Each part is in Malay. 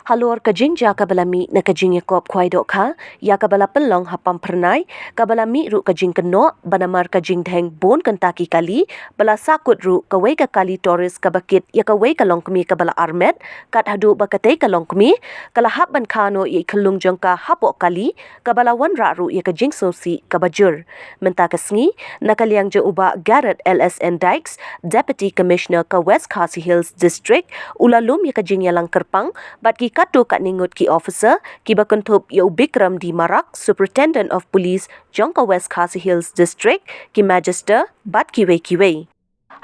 Halor kajing ja kabalami na kajing yakop kwai dok kha ya kabala pelong hapam pernai kabalami ru kajing keno banamar kajing dheng bon kentaki kali bala sakut ru kawai ka kali toris kabakit ya kawai kalong kemi kabala armet kat hadu bakatei kalong kemi kala hap ban khano ye khalung jongka hapo kali kabala wan ra ru ya kajing sosi kabajur menta kasngi nakaliang je uba Garrett LSN Dykes Deputy Commissioner ka West Khasi Hills District ulalum ya kajing yalang kerpang bat ki katu kat ningut ki officer ki bakuntup ya Bikram di Marak Superintendent of Police jongka West Khasi Hills District ki Magister bat kiwei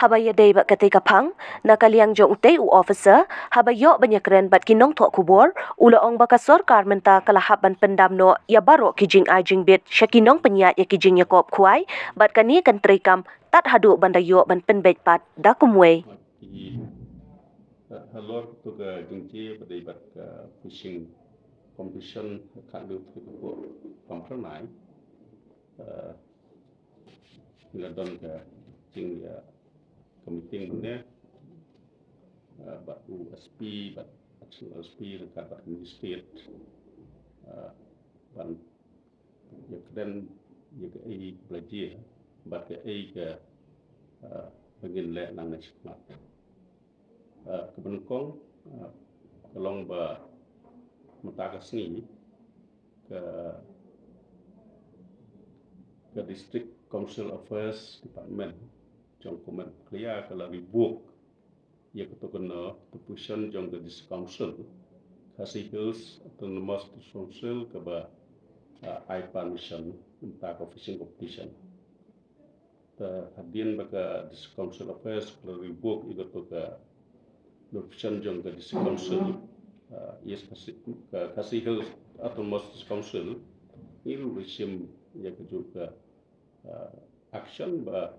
habaya day bat kate kapang nakaliang jong utay u officer habayo banyakren bat kinong thok kubor ula ong bakasor karmenta kalahaban pendamno ya baro kijing ajing bit syakinong penyat ya kijing yakop kuai bat kani kan trikam tat hadu bandayo ban penbet pat dakumwe Halor tu ke jungci berdebat ke fishing competition kalau tu pempernai ngadon ke jing ya committee ni bat USP bat USP dekat bat state ban ya keden ya ke ai belajar bat ke ai ke begin le nang nasional kebenkong kalong ba matakas ni ke district council affairs department jong komen clear kalau ribuk ya ketokena depusion jong ke district council Khasi Hills autonomous council ke ba I permission untuk fishing competition hadian baka district council affairs kalau ribuk itu ke depusion jong ke district council yes Khasi Hills autonomous council ini resim ya juga action ba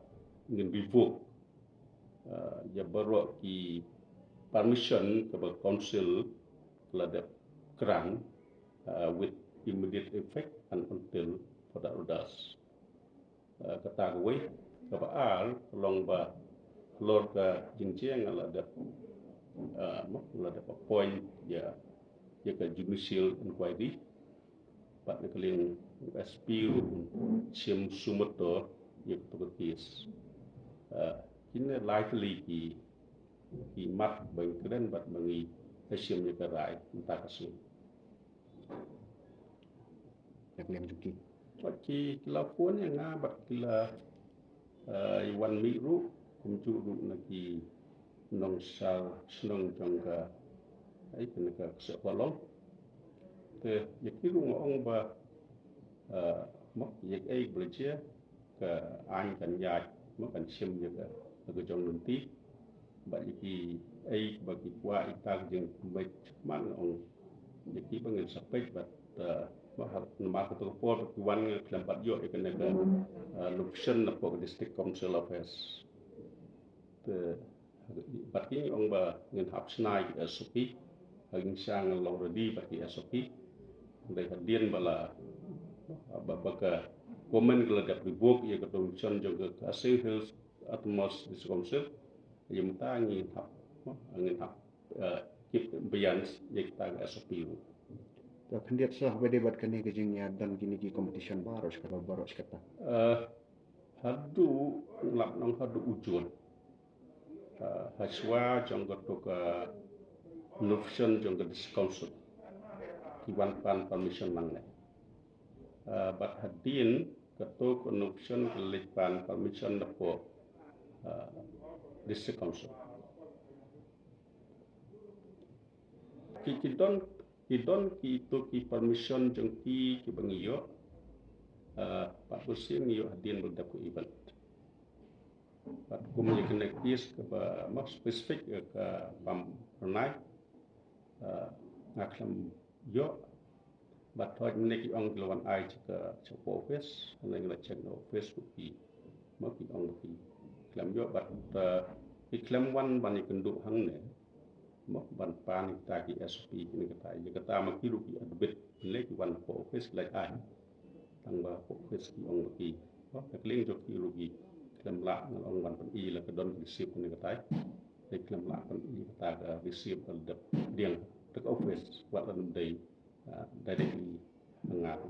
ingin revok ya baru ki permission ke council kelada kerang with immediate effect and until further orders kata gue ke al long ba lor ke jingciang ada point ya ke judicial inquiry pat keling SP sim sumoto ya ketukis ini likely ki mat bang keren bat bangi sim ya kerai entah kasu yang lem juki ki lapun yang ngabat kila iwan miru kumju naki nong sal senong jangka ai kena sekolong te yakiru ngong ba mak yak ai belajar ke an kan ya mak kan sim juga ke jong nanti ba yaki ai bagi kwa itag jeng baik man ong yaki bangin sapek bat nama ketua pol wan kelampat yo kena ke location na po district council affairs te bagi ong ba ngin hap snai SOP haging sang already bagi SOP dari hadian bala baka komen gelagap ribuk ya ketulisan juga Khasi Hills Autonomous District Council yang tangi hap angin hap kip bayan ya kita SOP तो खंडित सह berdebat kini kejingnya dan kini di competition baru kata hadu lap nong hadu ujun haswa jangka toka nufsion jangka discount kiwan pan permission mangne bat hadin ketuk nufsion kelipan permission depo district council kidon ki itu ki permission jengki ki bangiyo pak kusin yo hadin berdaku event pat kumnya kena kis ke mak spesifik ke pam pernai ngaklam yo bat thoj menek ong lawan ai ke chopo office nang la check no Facebook ki mak ong ki klam yo bat ki klam wan ban ikendu hang ne mak ban pan ta ki SOP ni kata mak ki ruki adbit menek wan ko office like ai tang ba office ki ong ki mak kling jo ki ruki klem lak ngal ong wan pen I la ka don receive ni ka tai ai klem lak pen I ka ta receive al dep diang tak office wa la num dei directly ngat